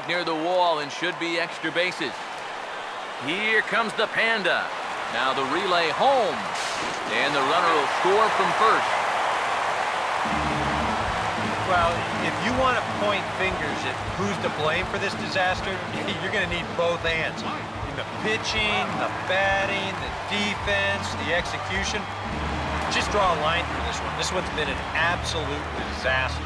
out near the wall and should be extra bases. Here comes the Panda. Now the relay home. And the runner will score from first. Well, if you want to point fingers at who's to blame for this disaster, you're going to need both hands. In the pitching, the batting, the defense, the execution. Just draw a line through this one. This one's been an absolute disaster.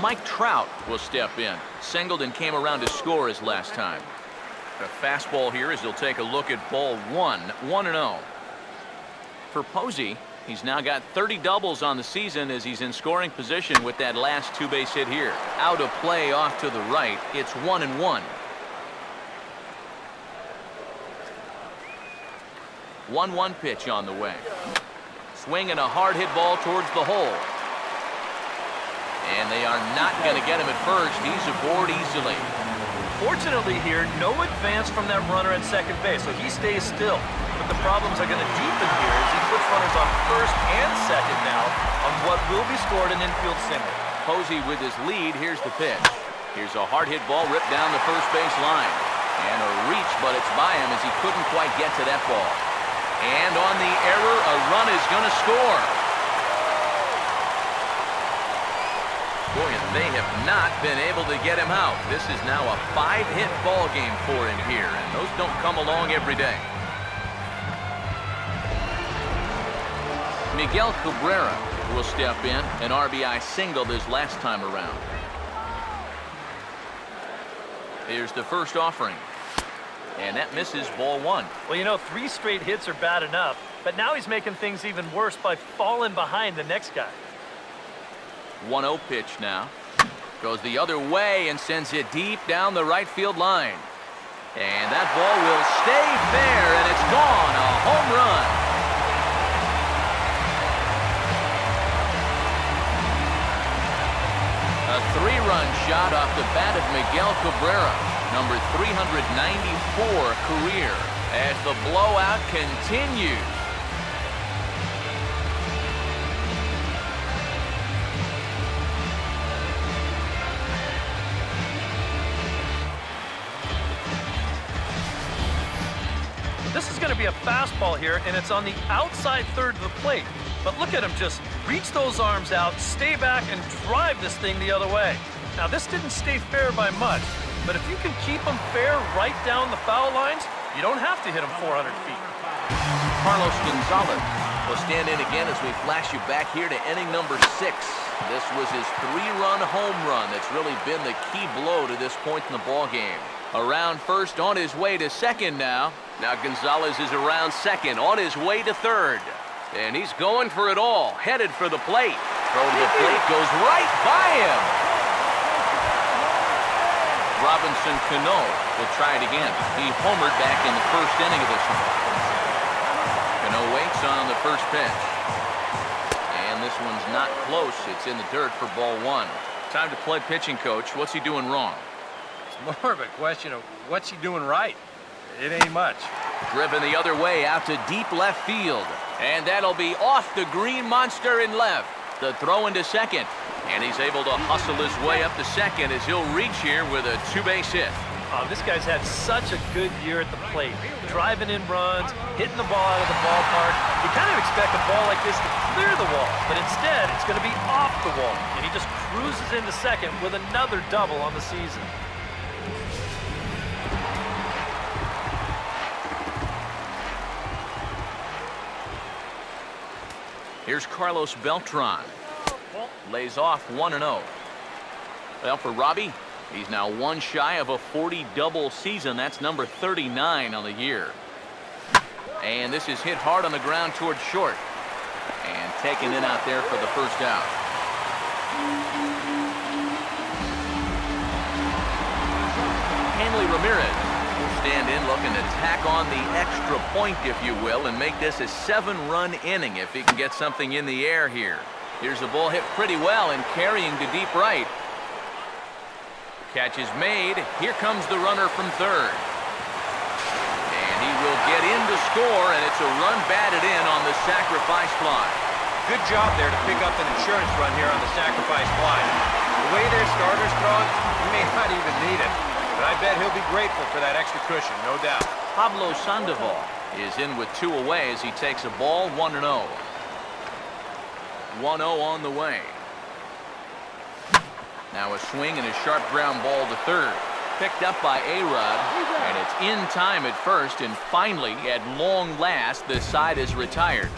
Mike Trout will step in. Singleton came around to score his last time. A fastball here as he'll take a look at ball one. 1-0. For Posey, he's now got 30 doubles on the season as he's in scoring position with that last two-base hit here. Out of play off to the right. It's 1-1. 1-1 pitch on the way. Swinging a hard hit ball towards the hole. And they are not going to get him at first. He's aboard easily. Fortunately here, no advance from that runner at second base, so he stays still. But the problems are going to deepen here as he puts runners on first and second now on what will be scored an infield single. Posey with his lead. Here's the pitch. Here's a hard hit ball ripped down the first base line. And a reach, but it's by him as he couldn't quite get to that ball. And on the error, a run is going to score. Boy, they have not been able to get him out. This is now a 5-hit ball game for him here, and those don't come along every day. Miguel Cabrera will step in, an RBI single this last time around. Here's the first offering. And that misses ball one. Well, you know, 3 straight hits are bad enough, but now he's making things even worse by falling behind the next guy. 1-0 pitch now. Goes the other way and sends it deep down the right field line. And that ball will stay fair, and it's gone. A home run. A 3-run shot off the bat of Miguel Cabrera, number 394 career, as the blowout continues. This is going to be a fastball here, and it's on the outside third of the plate. But look at him just reach those arms out, stay back, and drive this thing the other way. Now, this didn't stay fair by much, but if you can keep them fair right down the foul lines, you don't have to hit them 400 feet. Carlos Gonzalez will stand in again as we flash you back here to inning number 6. This was his 3-run home run that's really been the key blow to this point in the ball game. Around first, on his way to second now. Now Gonzalez is around second, on his way to third. And he's going for it all, headed for the plate. Throw to the plate, goes right by him. Robinson Cano will try it again. He homered back in the first inning of this one. Cano waits on the first pitch. And this one's not close. It's in the dirt for ball one. Time to play pitching coach. What's he doing wrong? It's more of a question of what's he doing right. It ain't much. Driven the other way out to deep left field. And that'll be off the green monster in left. The throw into second. And he's able to hustle his way up to second as he'll reach here with a 2-base hit. This guy's had such a good year at the plate. Driving in runs, hitting the ball out of the ballpark. You kind of expect a ball like this to clear the wall, but instead it's going to be off the wall. And he just cruises into second with another double on the season. Here's Carlos Beltran. Lays off 1-0. Well, for Robbie, he's now one shy of a 40-double season. That's number 39 on the year. And this is hit hard on the ground towards short. And taken in out there for the first out. Hanley Ramirez will stand in looking to tack on the extra point, if you will, and make this a 7-run inning if he can get something in the air here. Here's a ball hit pretty well and carrying to deep right. Catch is made. Here comes the runner from third. And he will get in to score, and it's a run batted in on the sacrifice fly. Good job there to pick up an insurance run here on the sacrifice fly. The way their starter's throwing, you may but I bet he'll be grateful for that extra cushion, no doubt. Pablo Sandoval is in with 2 away as he takes a ball 1-0. 1-0 on the way. Now a swing and a sharp ground ball to third. Picked up by A-Rod, and it's in time at first, and finally, at long last, the side is retired.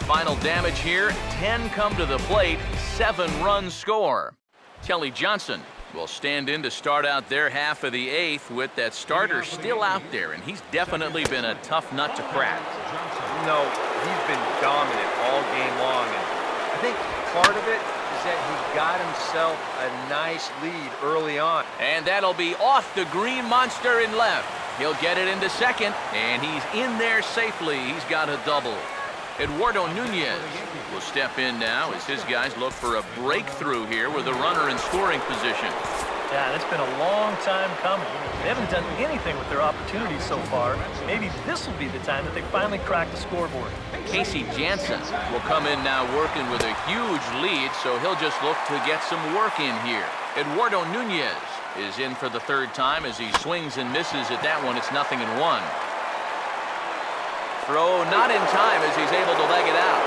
Final damage here, 10 come to the plate, 7 runs score. Kelly Johnson will stand in to start out their half of the 8th with that starter still out there, and he's definitely been a tough nut to crack. No, he's been dominant all game long, and I think part of it is that he got himself a nice lead early on. And that'll be off the green monster in left. He'll get it into second, and he's in there safely. He's got a double. Eduardo Nunez will step in now as his guys look for a breakthrough here with a runner in scoring position. Yeah, it's been a long time coming. They haven't done anything with their opportunities so far. Maybe this will be the time that they finally crack the scoreboard. Casey Jansen will come in now working with a huge lead, so he'll just look to get some work in here. Eduardo Nunez is in for the 3rd time as he swings and misses at that one. It's 0-1. Throw not in time as he's able to leg it out.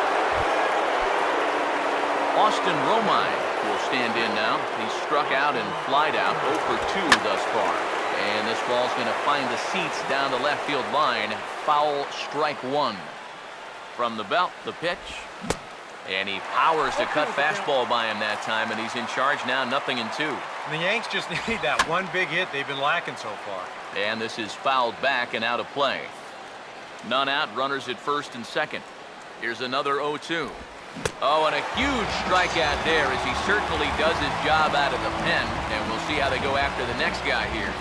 Austin Romine will stand in now. He's struck out and flied out 0 for 2 thus far. And this ball's going to find the seats down the left field line. Foul, strike 1. From the belt, the pitch. And he powers the cut fastball by him that time, and he's in charge now, 0-2. And the Yanks just need that one big hit they've been lacking so far. And this is fouled back and out of play. None out, runners at first and second. Here's another 0-2. Oh, and a huge strikeout there as he certainly does his job out of the pen. And we'll see how they go after the next guy here.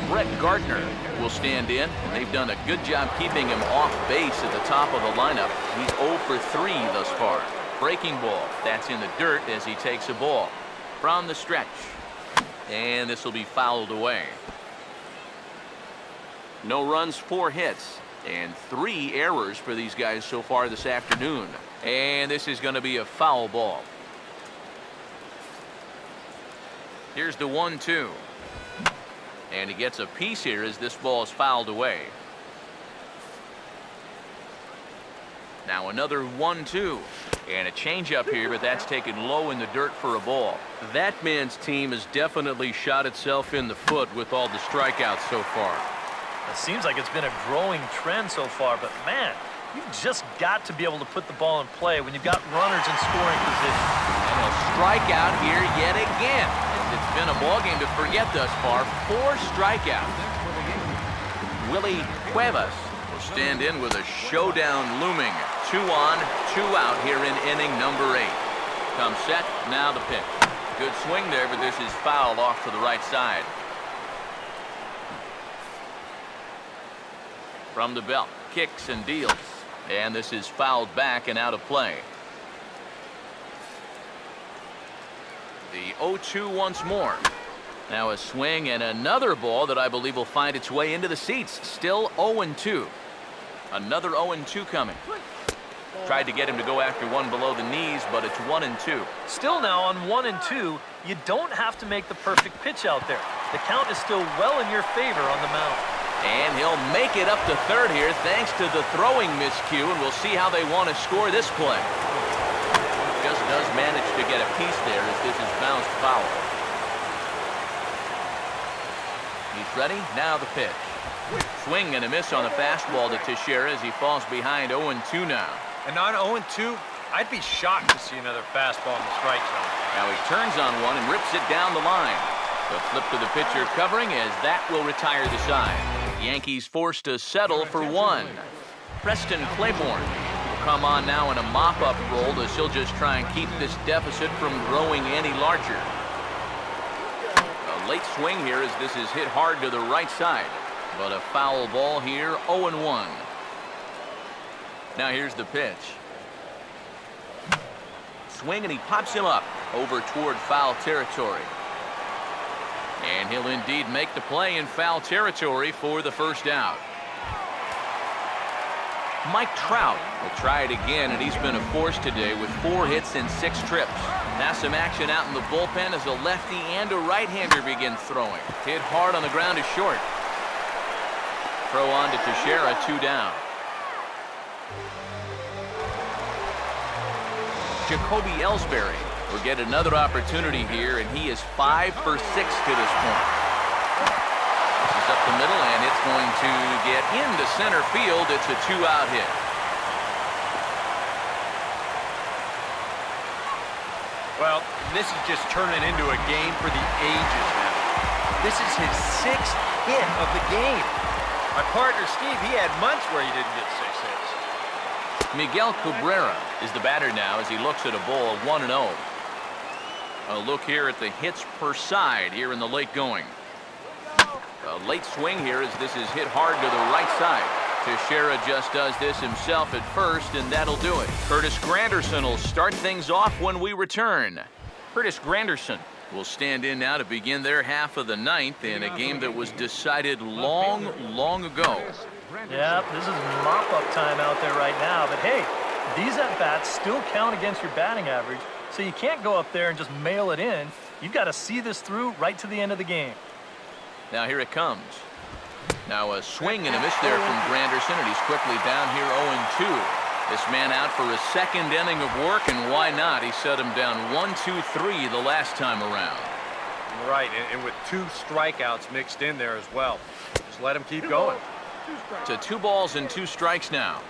Brett Gardner will stand in. They've done a good job keeping him off base at the top of the lineup. He's 0 for 3 thus far. Breaking ball. That's in the dirt as he takes a ball. From the stretch. And this will be fouled away. No runs, 4 hits. And 3 errors for these guys so far this afternoon. And this is going to be a foul ball. Here's the 1-2. And he gets a piece here as this ball is fouled away. Now another 1-2. And a changeup here, but that's taken low in the dirt for a ball. That man's team has definitely shot itself in the foot with all the strikeouts so far. It seems like it's been a growing trend so far, but man, you've just got to be able to put the ball in play when you've got runners in scoring position. And he'll strike out here yet again. It's been a ball game to forget thus far. 4 strikeouts. Willie Cuevas will stand in with a showdown looming. 2 on, 2 out here in inning number 8. Comes set, now the pitch. Good swing there, but this is fouled off to the right side. From the belt, kicks and deals. And this is fouled back and out of play. The 0-2 once more. Now a swing and another ball that I believe will find its way into the seats. Still 0-2. Another 0-2 coming. Tried to get him to go after one below the knees, but it's 1-2. Still now on 1-2, you don't have to make the perfect pitch out there. The count is still well in your favor on the mound. And he'll make it up to third here thanks to the throwing miscue, and we'll see how they want to score this play. Just does manage to get a piece there as this is bounced foul. He's ready. Now the pitch. Swing and a miss on the fastball to Teixeira as he falls behind 0-2 now. And on 0-2, I'd be shocked to see another fastball in the strike zone. Now he turns on one and rips it down the line. The flip to the pitcher covering as that will retire the side. Yankees forced to settle for 1. Preston Claiborne will come on now in a mop-up role as he'll just try and keep this deficit from growing any larger. A late swing here as this is hit hard to the right side. But a foul ball here, 0-1. Now here's the pitch. Swing and he pops him up over toward foul territory. And he'll indeed make the play in foul territory for the first out. Mike Trout will try it again, and he's been a force today with 4 hits in 6 trips. Now some action out in the bullpen as a lefty and a right-hander begin throwing. Hit hard on the ground is short. Throw on to Teixeira, 2 down. Jacoby Ellsbury will get another opportunity here, and he is 5 for 6 to this point. This is up the middle, and it's going to get into center field. It's a 2-out hit. Well, this is just turning into a game for the ages now. This is his 6th hit of the game. My partner, Steve, he had months where he didn't get 6 hits. Miguel Cabrera is the batter now as he looks at a ball 1-0. A look here at the hits per side here in the late going. A late swing here as this is hit hard to the right side. Teixeira just does this himself at first, and that'll do it. Curtis Granderson will start things off when we return. Curtis Granderson will stand in now to begin their half of the 9th in a game that was decided long, long ago. Yeah, this is mop-up time out there right now. But hey, these at-bats still count against your batting average, so you can't go up there and just mail it in. You've got to see this through right to the end of the game. Now here it comes. Now a swing and a miss there from Granderson, and he's quickly down here 0-2. This man out for a 2nd inning of work, and why not? He set him down 1-2-3 the last time around. Right, and with 2 strikeouts mixed in there as well. Just let him keep going. To 2 balls and 2 strikes now.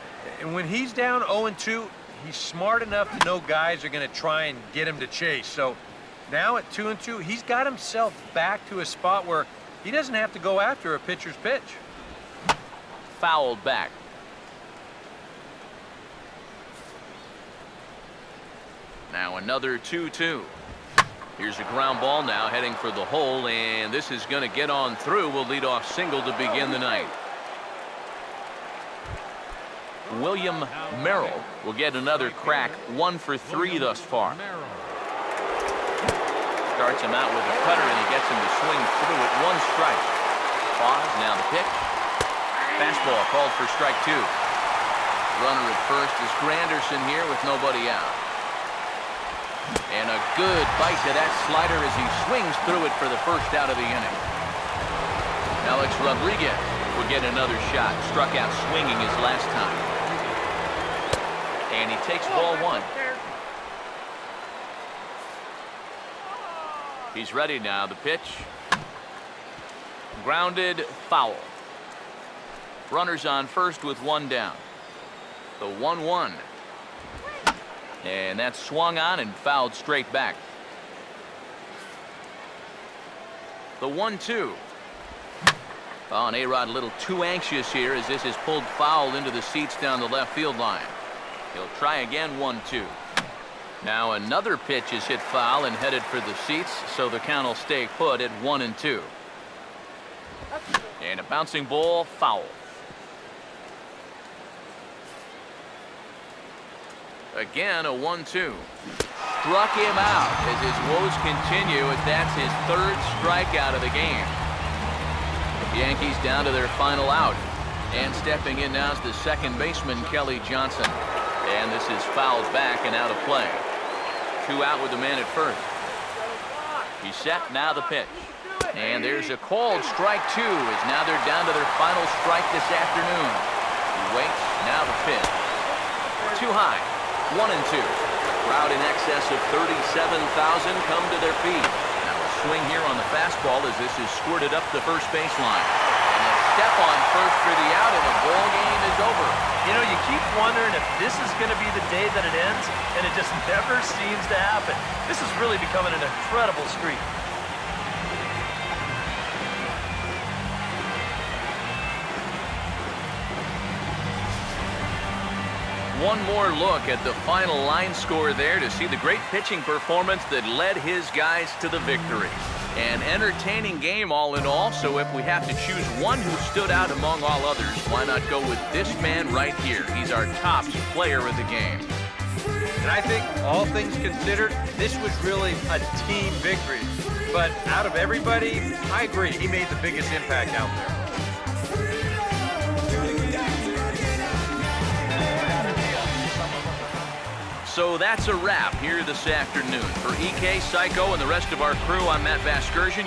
And when he's down 0-2, he's smart enough to know guys are going to try and get him to chase. So now at 2-2, he's got himself back to a spot where he doesn't have to go after a pitcher's pitch. Fouled back. Now another 2-2. Here's a ground ball now heading for the hole, and this is going to get on through. Will lead off single to begin the 9th. William Merrill will get another crack, 1 for 3 thus far. Starts him out with a cutter, and he gets him to swing through at 1 strike. Pause, now the pitch. Fastball called for strike 2. Runner at first is Granderson here with nobody out. And a good bite to that slider as he swings through it for the first out of the inning. Alex Rodriguez will get another shot. Struck out swinging his last time. And he takes ball 1. He's ready now. The pitch. Grounded, foul. Runners on first with 1 down. The 1-1. And that's swung on and fouled straight back. The 1-2. Oh, and A-Rod a little too anxious here as this is pulled foul into the seats down the left field line. He'll try again, 1-2. Now another pitch is hit foul and headed for the seats, so the count will stay put at 1-2. And a bouncing ball, foul. Again, a 1-2. Struck him out as his woes continue, as that's his 3rd strikeout of the game. The Yankees down to their final out. And stepping in now is the 2nd baseman, Kelly Johnson. And this is fouled back and out of play. 2 out with the man at first. He's set, now the pitch. And there's a called strike 2, as now they're down to their final strike this afternoon. He waits, now the pitch. Too high, 1-2. Crowd in excess of 37,000 come to their feet. Now a swing here on the fastball as this is squirted up the first baseline. And a step on first for the out, and the ball game is over. You know, you keep wondering if this is going to be the day that it ends, and it just never seems to happen. This is really becoming an incredible streak. One more look at the final line score there to see the great pitching performance that led his guys to the victory. An entertaining game all in all, so if we have to choose one who stood out among all others, why not go with this man right here? He's our top player of the game. And I think, all things considered, this was really a team victory. But out of everybody, I agree, he made the biggest impact out there. So that's a wrap here this afternoon. For EK, Psycho, and the rest of our crew, I'm Matt Vasgersian.